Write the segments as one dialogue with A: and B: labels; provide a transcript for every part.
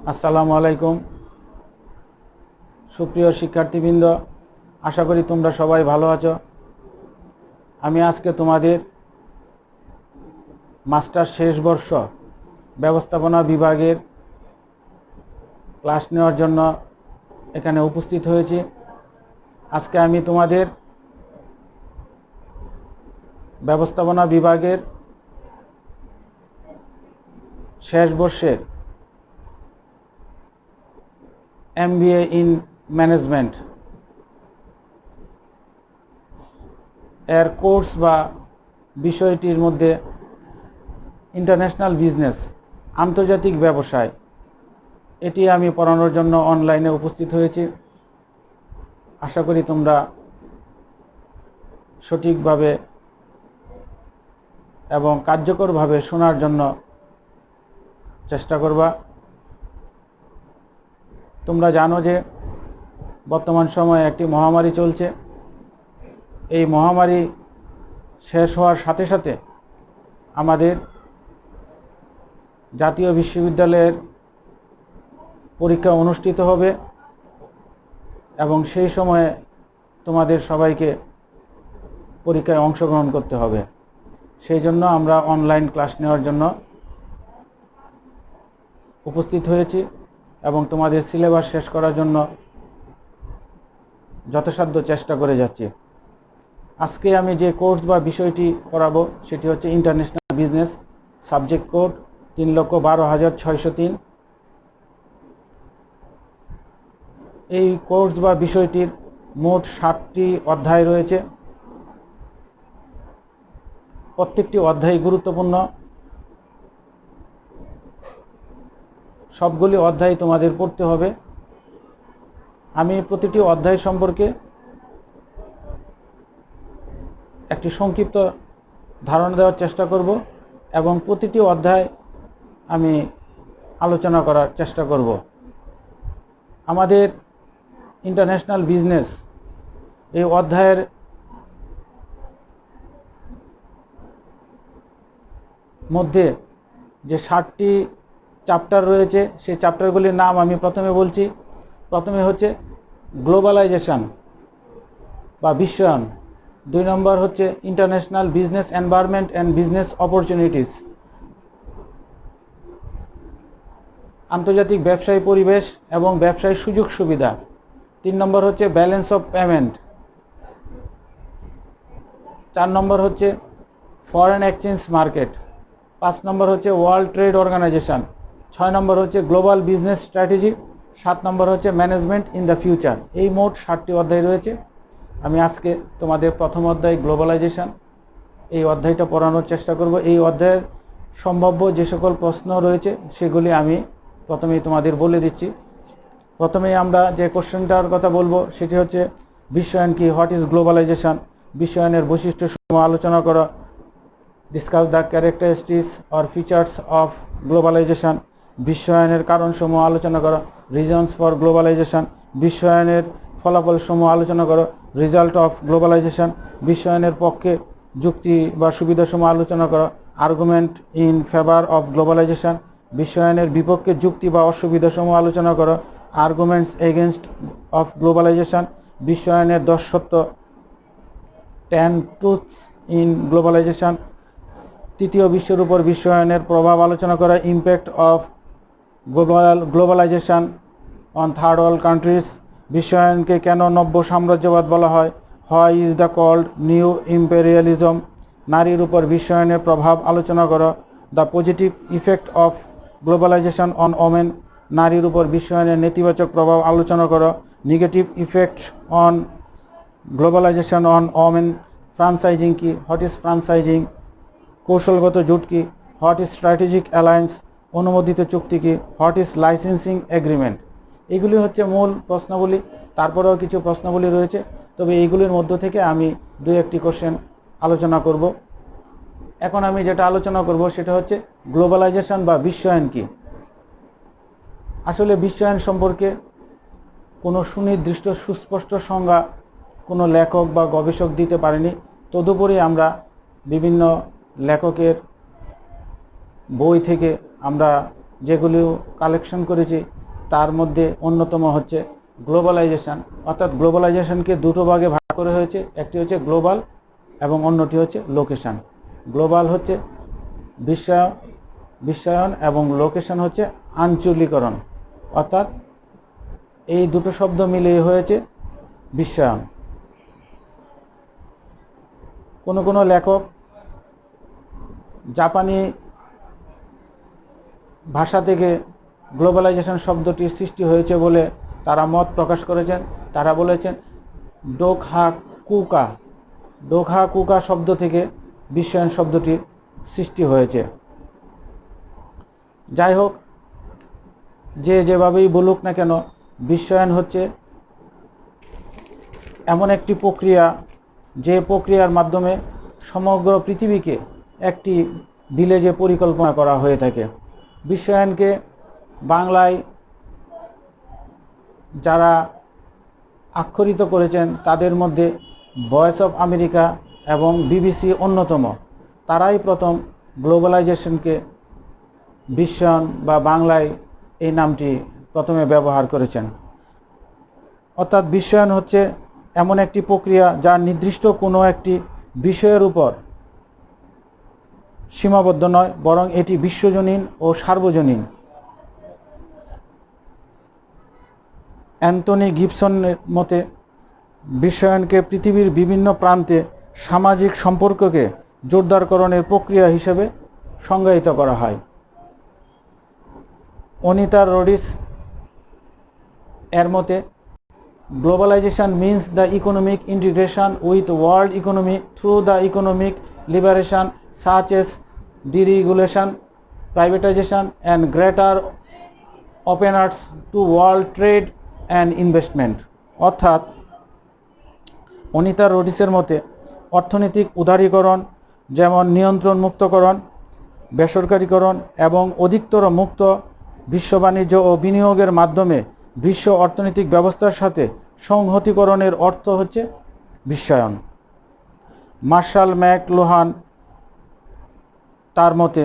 A: আসসালামু আলাইকুম সুপ্রিয় শিক্ষার্থীবৃন্দ, আশা করি তোমরা সবাই ভালো আছো। আমি আজকে তোমাদের মাস্টার শেষ বর্ষ ব্যবস্থাপনা বিভাগের ক্লাস নেওয়ার জন্য এখানে উপস্থিত হয়েছি। আজকে আমি তোমাদের ব্যবস্থাপনা বিভাগের শেষ বর্ষের MBA ইন ম্যানেজমেন্ট এর কোর্স বা বিষয়টির মধ্যে ইন্টারন্যাশনাল বিজনেস, আন্তর্জাতিক ব্যবসায়, এটি আমি পড়ানোর জন্য অনলাইনে উপস্থিত হয়েছি। আশা করি তোমরা সঠিকভাবে এবং কার্যকরভাবে শোনার জন্য চেষ্টা করবা। তোমরা জানো যে বর্তমান সময়ে একটি মহামারী চলছে। এই মহামারী শেষ হওয়ার সাথে সাথে আমাদের জাতীয় বিশ্ববিদ্যালয়ের পরীক্ষা অনুষ্ঠিত হবে এবং সেই সময়ে তোমাদের সবাইকে পরীক্ষায় অংশগ্রহণ করতে হবে। সেই জন্য আমরা অনলাইন ক্লাস নেওয়ার জন্য উপস্থিত হয়েছি এবং তোমাদের সিলেবাস শেষ করার জন্য যথাসাধ্য চেষ্টা করে যাচ্ছি। আজকে আমি যে কোর্স বা বিষয়টি পড়াবো সেটি হচ্ছে ইন্টারন্যাশনাল বিজনেস, সাবজেক্ট কোড 3,12,603। এই কোর্স বা বিষয়টির মোট 7টি অধ্যায় রয়েছে। প্রত্যেকটি অধ্যায় গুরুত্বপূর্ণ। সবগুলি অধ্যায় তোমাদের পড়তে হবে। আমি প্রতিটি অধ্যায় সম্পর্কে একটি সংক্ষিপ্ত ধারণা দেওয়ার চেষ্টা করব এবং প্রতিটি অধ্যায় আমি আলোচনা করার চেষ্টা করব। আমাদের ইন্টারন্যাশনাল বিজনেস এই অধ্যায়ের মধ্যে যে 7টি চ্যাপ্টার রয়েছে সেই চ্যাপ্টারগুলির নাম আমি প্রথমে বলছি। প্রথমে হচ্ছে গ্লোবালাইজেশন বা বিশ্বায়ন। 2 নম্বর হচ্ছে international business environment and business opportunities, আন্তর্জাতিক ব্যবসায়ী পরিবেশ এবং ব্যবসায়ী সুযোগ সুবিধা। 3 নম্বর হচ্ছে ব্যালেন্স অফ পেমেন্ট। 4 নম্বর হচ্ছে ফরেন এক্সচেঞ্জ মার্কেট। 5 নম্বর হচ্ছে ওয়ার্ল্ড ট্রেড অর্গানাইজেশন। 6 নম্বর হচ্ছে গ্লোবাল বিজনেস স্ট্র্যাটেজি। 7 নম্বর হচ্ছে ম্যানেজমেন্ট ইন দ্য ফিউচার। এই মোট 7টি অধ্যায় রয়েছে। আমি আজকে তোমাদের প্রথম অধ্যায় গ্লোবালাইজেশন এই অধ্যায়টা পড়ানোর চেষ্টা করব। এই অধ্যায়ের সম্ভাব্য যে সকল প্রশ্ন রয়েছে সেগুলি আমি প্রথমেই তোমাদের বলে দিচ্ছি। প্রথমেই আমরা যে কোশ্চেনটার কথা বলবো সেটি হচ্ছে বিশ্বায়ন কি, হোয়াট ইজ গ্লোবালাইজেশন। বিশ্বায়নের বৈশিষ্ট্যসমূহ আলোচনা করা। Discuss the characteristics or features of globalisation. বিশ্বায়নের কারণসমূহ আলোচনা করা। Reasons for globalisation. বিশ্বায়নের ফলাফলসমূহ আলোচনা করো। Result of globalisation. বিশ্বায়নের পক্ষে যুক্তি বা সুবিধাসমূহ আলোচনা করো। Argument in favour of globalisation. বিশ্বায়নের বিপক্ষে যুক্তি বা অসুবিধাসমূহ আলোচনা করো। Arguments against of globalisation. বিশ্বায়নের 10 সত্য, 10 ট্রুথস ইন গ্লোবালাইজেশন। তৃতীয় বিশ্বের উপর বিশ্বায়নের প্রভাব আলোচনা করা। Impact of globalisation on third world countries. বিশ্বায়নকে কেন নব্য সাম্রাজ্যবাদ বলা হয়। Why is the called new imperialism. নারীর উপর বিশ্বায়নের প্রভাব আলোচনা করো। The positive effect of globalisation on women. নারীর উপর বিশ্বায়নের নেতিবাচক প্রভাব আলোচনা করো। Negative effect on globalisation on women. Franchising কি, হোয়াট ইজ ফ্রাঞ্চাইজিং। কৌশলগত জোট কি, হোয়াট ইজ স্ট্র্যাটেজিক অ্যালায়েন্স। অনুমোদিত চুক্তি কি, হোয়াট ইজ লাইসেন্সিং এগ্রিমেন্ট। এগুলি হচ্ছে মূল প্রশ্নগুলি। তারপরেও কিছু প্রশ্নগুলি রয়েছে, তবে এইগুলির মধ্য থেকে আমি 2-1টি কোশ্চেন আলোচনা করব। এখন আমি যেটা আলোচনা করব সেটা হচ্ছে গ্লোবালাইজেশন বা বিশ্বায়ন কি। আসলে বিশ্বায়ন সম্পর্কে কোনো সুনির্দিষ্ট সুস্পষ্ট সংজ্ঞা কোনো লেখক বা গবেষক দিতে পারেনি। তদুপরি আমরা বিভিন্ন লেখকের বই থেকে আমরা যেগুলো কালেকশন করেছি তার মধ্যে অন্যতম হচ্ছে গ্লোবালাইজেশন। অর্থাৎ গ্লোবালাইজেশনকে দুটো ভাগে ভাগ করে হয়েছে, একটি হচ্ছে গ্লোবাল এবং অন্যটি হচ্ছে লোকেশন। গ্লোবাল হচ্ছে বিশ্বায়ন এবং লোকেশন হচ্ছে আঞ্চলিকরণ। অর্থাৎ এই দুটো শব্দ মিলিয়ে হয়েছে বিশ্বায়ন। কোনো লেখক জাপানি ভাষা থেকে গ্লোবালাইজেশন শব্দটির সৃষ্টি হয়েছে বলে তারা মত প্রকাশ করেছেন। তারা বলেছেন ডোকহা কুকা শব্দ থেকে বিশ্বায়ন শব্দটির সৃষ্টি হয়েছে। যাই হোক, যে যেভাবেই বলুক না কেন, বিশ্বায়ন হচ্ছে এমন একটি প্রক্রিয়া যে প্রক্রিয়ার মাধ্যমে সমগ্র পৃথিবীকে একটি ভিলেজে পরিকল্পনা করা হয়ে থাকে। বিশ্বায়নকে বাংলায় যারা আক্ষরিত করেছেন তাদের মধ্যে ভয়েস অফ আমেরিকা এবং বিবিসি অন্যতম। তারাই প্রথম গ্লোবালাইজেশনকে বিশ্বায়ন বা বাংলায় এই নামটি প্রথমে ব্যবহার করেছেন। অর্থাৎ বিশ্বায়ন হচ্ছে এমন একটি প্রক্রিয়া যা নির্দিষ্ট কোনো একটি বিষয়ের উপর সীমাবদ্ধ নয়, বরং এটি বিশ্বজনীন ও সার্বজনীন। অ্যান্থনি গিবসনের মতে বিশ্বায়নকে পৃথিবীর বিভিন্ন প্রান্তে সামাজিক সম্পর্ককে জোরদারকরণের প্রক্রিয়া হিসেবে সংজ্ঞায়িত করা হয়। অনিতা রোডিস এর মতে globalization means the economic integration with world economy through the economic liberation such as deregulation, privatization and greater openness to world trade and investment। অর্থাৎ অনিতা রোডিসের মতে অর্থনৈতিক উদারীকরণ, যেমন নিয়ন্ত্রণ মুক্তকরণ, বেসরকারীকরণ এবং অধিকতর মুক্ত বিশ্ব বাণিজ্য ও বিনিয়োগের মাধ্যমে বিশ্ব অর্থনৈতিক ব্যবস্থার সাথে সংহতিকরণের অর্থ হচ্ছে বিশ্বায়ন। মার্শাল ম্যাকলুহান তার মতে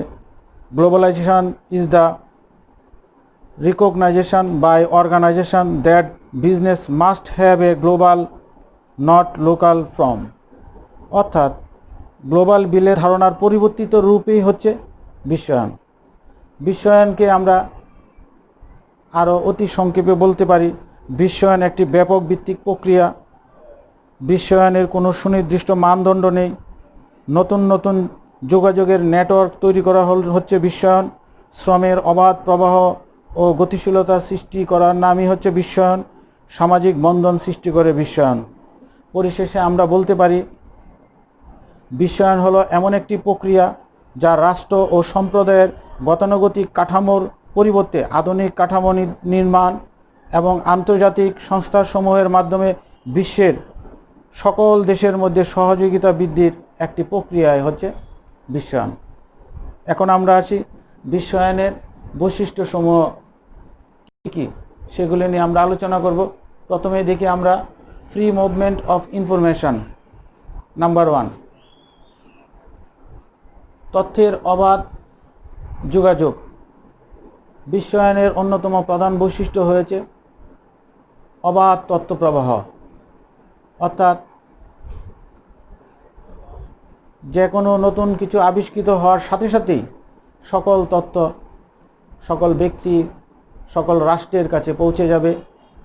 A: globalisation is the recognisation by organisation that business must have a global not local form. অর্থাৎ গ্লোবাল বিলের ধারণার পরিবর্তিত রূপই হচ্ছে বিশ্বায়ন। বিশ্বায়নকে আমরা আরও অতি সংক্ষেপে বলতে পারি, বিশ্বায়ন একটি ব্যাপক ভিত্তিক প্রক্রিয়া। বিশ্বায়নের কোনো সুনির্দিষ্ট মানদণ্ড নেই। নতুন নতুন যোগাযোগের নেটওয়ার্ক তৈরি করা হচ্ছে বিশ্বায়ন। শ্রমের অবাধ প্রবাহ ও গতিশীলতা সৃষ্টি করার নামই হচ্ছে বিশ্বায়ন। সামাজিক বন্ধন সৃষ্টি করে বিশ্বায়ন। পরিশেষে আমরা বলতে পারি বিশ্বায়ন হলো এমন একটি প্রক্রিয়া যা রাষ্ট্র ও সম্প্রদায়ের গতানুগতিক কাঠামোর পরিবর্তে আধুনিক কাঠামো নির্মাণ এবং আন্তর্জাতিক সংস্থাসমূহের মাধ্যমে বিশ্বের সকল দেশের মধ্যে সহযোগিতা বৃদ্ধির একটি প্রক্রিয়াই হচ্ছে বিশ্বায়ন। এখন আমরা আসি বিশ্বায়নের বৈশিষ্ট্যসমূহ কী কী সেগুলো নিয়ে আমরা আলোচনা করব। প্রথমে দেখি আমরা free movement of information. Number 1, তথ্যের অবাধ যোগাযোগ। বিশ্বায়নের অন্যতম প্রধান বৈশিষ্ট্য হয়েছে অবাধ তথ্য প্রবাহ। অর্থাৎ যে কোনো নতুন কিছু আবিষ্কৃত হওয়ার সাথে সাথেই সকল তথ্য সকল ব্যক্তি সকল রাষ্ট্রের কাছে পৌঁছে যাবে।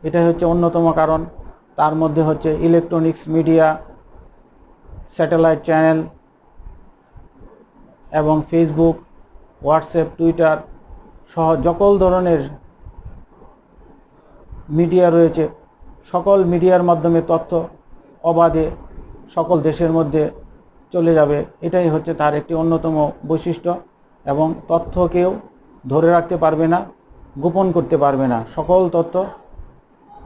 A: এটাই হচ্ছে অন্যতম কারণ। তার মধ্যে হচ্ছে ইলেকট্রনিক্স মিডিয়া, স্যাটেলাইট চ্যানেল এবং ফেসবুক, হোয়াটসঅ্যাপ, টুইটার সহ সকল ধরনের মিডিয়া রয়েছে। সকল মিডিয়ার মাধ্যমে তথ্য অবাধে সকল দেশের মধ্যে চলে যাবে। এটাই হচ্ছে তার একটি অন্যতম বৈশিষ্ট্য। এবং তথ্যকেও ধরে রাখতে পারবে না, গোপন করতে পারবে না। সকল তথ্য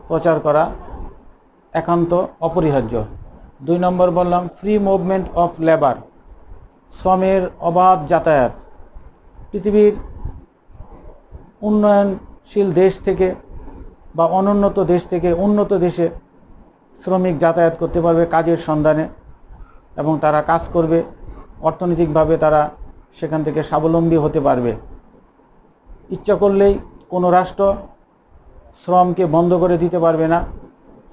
A: প্রচার করা একান্ত অপরিহার্য। 2 নম্বর বললাম ফ্রি মুভমেন্ট অফ লেবার, শ্রমের অবাধ যাতায়াত। পৃথিবীর উন্নয়নশীল দেশ থেকে বা অনুন্নত দেশ থেকে উন্নত দেশে শ্রমিক যাতায়াত করতে পারবে কাজের সন্ধানে এবং তারা কাজ করবে। অর্থনৈতিকভাবে তারা সেখান থেকে স্বাবলম্বী হতে পারবে। ইচ্ছা করলেই কোনো রাষ্ট্র শ্রমকে বন্ধ করে দিতে পারবে না,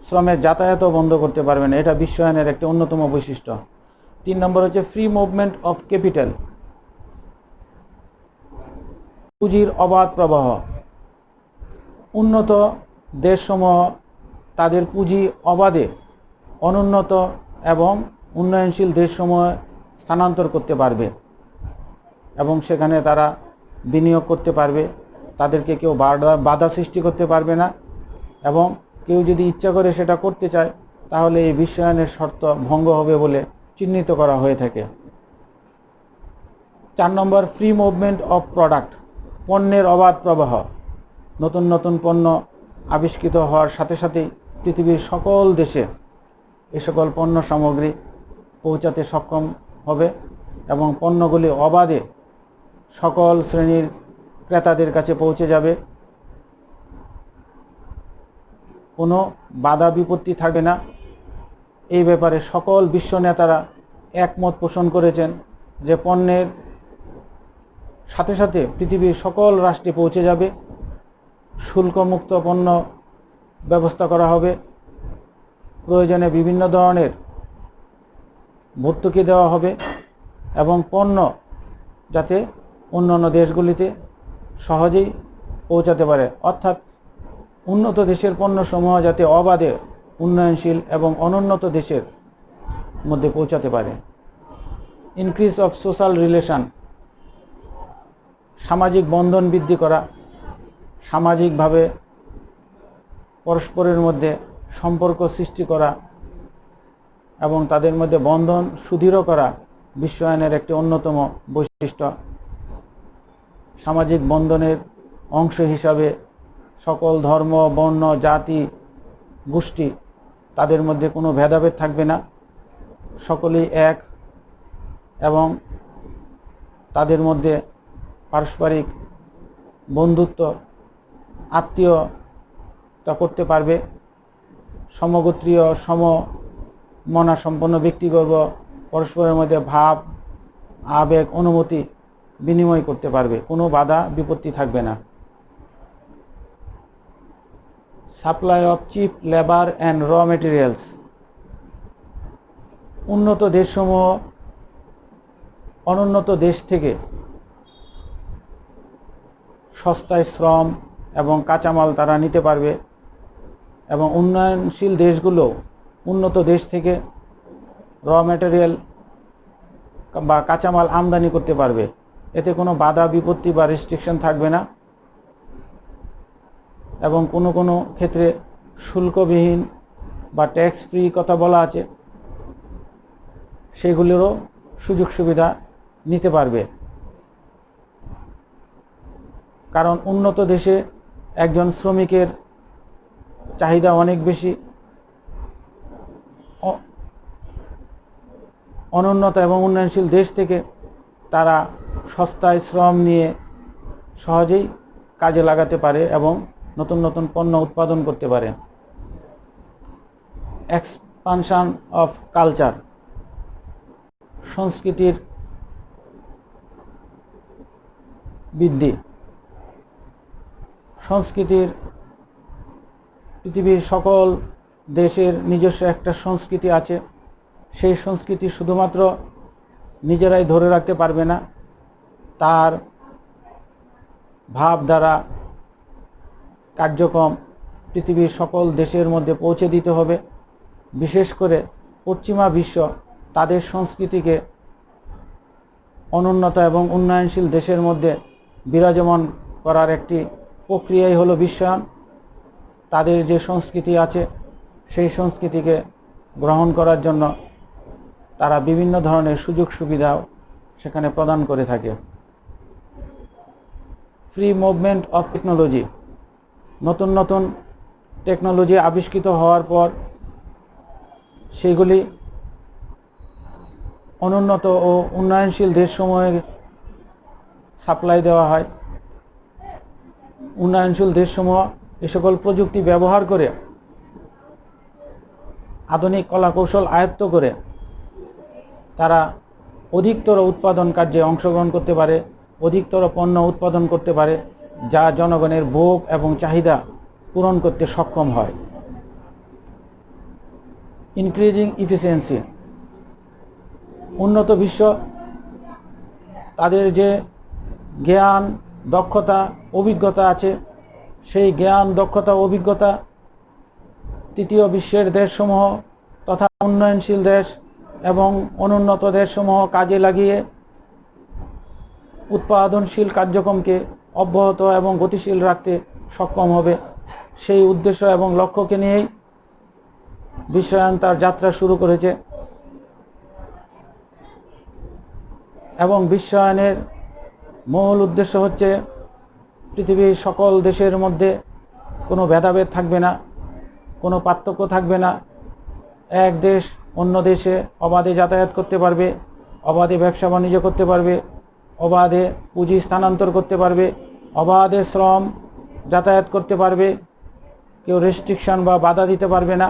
A: শ্রমের যাতায়াতও বন্ধ করতে পারবে না। এটা বিশ্বায়নের একটি অন্যতম বৈশিষ্ট্য। 3 নম্বর হচ্ছে ফ্রি মুভমেন্ট অফ ক্যাপিটাল, পুঁজির অবাধ প্রবাহ। উন্নত দেশসমূহ তাদের পুঁজি অবাধে অনুন্নত এবং উন্নয়নশীল দেশসমূহে স্থানান্তর করতে পারবে এবং সেখানে তারা বিনিয়োগ করতে পারবে। তাদেরকে কেউ বাধা সৃষ্টি করতে পারবে না এবং কেউ যদি ইচ্ছা করে সেটা করতে চায় তাহলে এই বিশ্বায়নের শর্ত ভঙ্গ হবে বলে চিহ্নিত করা হয়ে থাকে। 4 নম্বর ফ্রি মুভমেন্ট অফ প্রোডাক্ট, পণ্যের অবাধ প্রবাহ। নতুন নতুন পণ্য আবিষ্কৃত হওয়ার সাথে সাথেই পৃথিবীর সকল দেশে এ সকল পণ্য সামগ্রী পৌঁছাতে সক্ষম হবে এবং পণ্যগুলি অবাধে সকল শ্রেণীর ক্রেতাদের কাছে পৌঁছে যাবে। কোনো বাধা বিপত্তি থাকবে না। এই ব্যাপারে সকল বিশ্ব নেতারা একমত পোষণ করেছেন যে পণ্যের সাথে সাথে পৃথিবীর সকল রাষ্ট্রে পৌঁছে যাবে, শুল্কমুক্ত পণ্য ব্যবস্থা করা হবে, প্রয়োজনে বিভিন্ন ধরনের ভর্তুকি দেওয়া হবে এবং পণ্য যাতে অন্যান্য দেশগুলিতে সহজেই পৌঁছাতে পারে, অর্থাৎ উন্নত দেশের পণ্যসমূহ যাতে অবাধে উন্নয়নশীল এবং অনুন্নত দেশের মধ্যে পৌঁছাতে পারে। ইনক্রিজ অফ সোশ্যাল রিলেশন, সামাজিক বন্ধন বৃদ্ধি করা, সামাজিকভাবে পরস্পরের মধ্যে সম্পর্ক সৃষ্টি করা এবং তাদের মধ্যে বন্ধন সুদৃঢ় করা বিশ্বায়নের একটি অন্যতম বৈশিষ্ট্য। সামাজিক বন্ধনের অংশ হিসাবে সকল ধর্ম, বর্ণ, জাতি, গোষ্ঠী তাদের মধ্যে কোনো ভেদাভেদ থাকবে না, সকলেই এক এবং তাদের মধ্যে পারস্পরিক বন্ধুত্ব, আত্মীয়তা করতে পারবে। সমগোত্রীয় সমমনা সম্পন্ন ব্যক্তিবর্গ পরস্পরের মধ্যে ভাব, আবেগ, অনুভূতি বিনিময় করতে পারবে, কোনো বাধা বিপত্তি থাকবে না। Supply of cheap labour and raw materials, উন্নত দেশসমূহ অনুন্নত দেশ থেকে সস্তায় শ্রম এবং কাঁচামাল তারা নিতে পারবে এবং উন্নয়নশীল দেশগুলো উন্নত দেশ থেকে র মেটেরিয়াল বা কাঁচামাল আমদানি করতে পারবে। এতে কোনো বাধা বিপত্তি বা রেস্ট্রিকশন থাকবে না এবং কোনো কোনো ক্ষেত্রে শুল্কবিহীন বা ট্যাক্স ফ্রি কথা বলা আছে, সেগুলোরও সুযোগ সুবিধা নিতে পারবে। কারণ উন্নত দেশে একজন শ্রমিকের চাহিদা অনেক বেশি, অনুন্নত এবং উন্নয়নশীল দেশ থেকে তারা সস্তায় শ্রম নিয়ে সহজেই কাজে লাগাতে পারে এবং নতুন নতুন পণ্য উৎপাদন করতে পারে। এক্সপানশন অফ কালচার, সংস্কৃতির বৃদ্ধি। সংস্কৃতির পৃথিবীর সকল দেশের নিজস্ব একটা সংস্কৃতি আছে, সেই সংস্কৃতি শুধুমাত্র নিজেরাই ধরে রাখতে পারবে না, তার ভাবধারা, কার্যক্রম পৃথিবীর সকল দেশের মধ্যে পৌঁছে দিতে হবে। বিশেষ করে পশ্চিমা বিশ্ব তাদের সংস্কৃতিকে অনুন্নত এবং উন্নয়নশীল দেশের মধ্যে বিরাজমান করার একটি প্রক্রিয়াই হলো বিশ্বায়ন। তাদের যে সংস্কৃতি আছে সেই সংস্কৃতিকে গ্রহণ করার জন্য তারা বিভিন্ন ধরনের সুযোগ সুবিধাও সেখানে প্রদান করে থাকে। ফ্রি মুভমেন্ট অফ টেকনোলজি, নতুন নতুন টেকনোলজি আবিষ্কৃত হওয়ার পর সেগুলি অনুন্নত ও উন্নয়নশীল দেশসমূহে সাপ্লাই দেওয়া হয়। উন্নয়নশীল দেশসমূহ এ সকল প্রযুক্তি ব্যবহার করে আধুনিক কলাকৌশল আয়ত্ত করে তারা অধিকতর উৎপাদন কার্যে অংশগ্রহণ করতে পারে, অধিকতর পণ্য উৎপাদন করতে পারে যা জনগণের ভোগ এবং চাহিদা পূরণ করতে সক্ষম হয়। ইনক্রিজিং ইফিসিয়েন্সি, উন্নত বিশ্ব তাদের যে জ্ঞান, দক্ষতা, অভিজ্ঞতা আছে, সেই জ্ঞান, দক্ষতা, অভিজ্ঞতা তৃতীয় বিশ্বের দেশসমূহ তথা উন্নয়নশীল দেশ এবং অনুন্নত দেশসমূহ কাজে লাগিয়ে উৎপাদনশীল কার্যক্রমকে অব্যাহত এবং গতিশীল রাখতে সক্ষম হবে। সেই উদ্দেশ্য এবং লক্ষ্যকে নিয়েই বিশ্বায়ন তার যাত্রা শুরু করেছে এবং বিশ্বায়নের মূল উদ্দেশ্য হচ্ছে পৃথিবীর সকল দেশের মধ্যে কোনো ভেদাভেদ থাকবে না, কোনো পার্থক্য থাকবে না। এক দেশ অন্য দেশে অবাধে যাতায়াত করতে পারবে, অবাধে ব্যবসা বাণিজ্য করতে পারবে, অবাধে পুঁজি স্থানান্তর করতে পারবে, অবাধে শ্রম যাতায়াত করতে পারবে, কেউ রেস্ট্রিকশন বা বাধা দিতে পারবে না।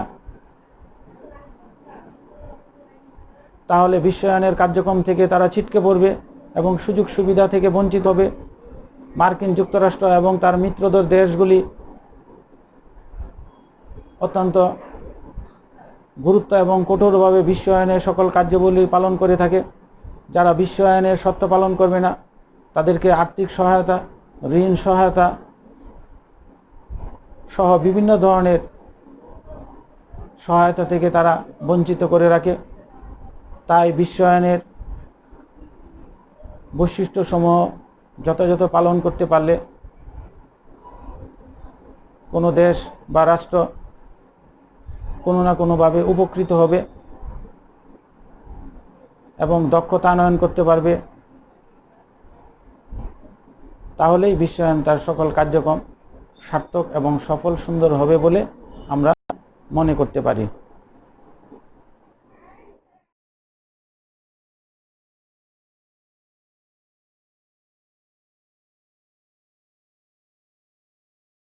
A: তাহলে বিশ্বায়নের কার্যক্রম থেকে তারা ছিটকে পড়বে এবং সুযোগ সুবিধা থেকে বঞ্চিত হবে। মার্কিন যুক্তরাষ্ট্র এবং তার মিত্রদের দেশগুলি অত্যন্ত গুরুত্ব এবং কঠোরভাবে বিশ্বায়নের সকল কার্যাবলী পালন করে থাকে। যারা বিশ্বায়নের শর্ত পালন করবে না তাদেরকে আর্থিক সহায়তা, ঋণ সহায়তা সহ বিভিন্ন ধরনের সহায়তা থেকে তারা বঞ্চিত করে রাখে। তাই বিশ্বায়নের বৈশিষ্ট্যসমূহ যথাযথ পালন করতে পারলে কোনো দেশ বা রাষ্ট্র কোনো না কোনোভাবে উপকৃত হবে এবং দক্ষতা আনয়ন করতে পারবে। তাহলেই বিশ্বায়ন তার সকল কার্যক্রম সার্থক এবং সফল সুন্দর হবে বলে আমরা মনে করতে পারি।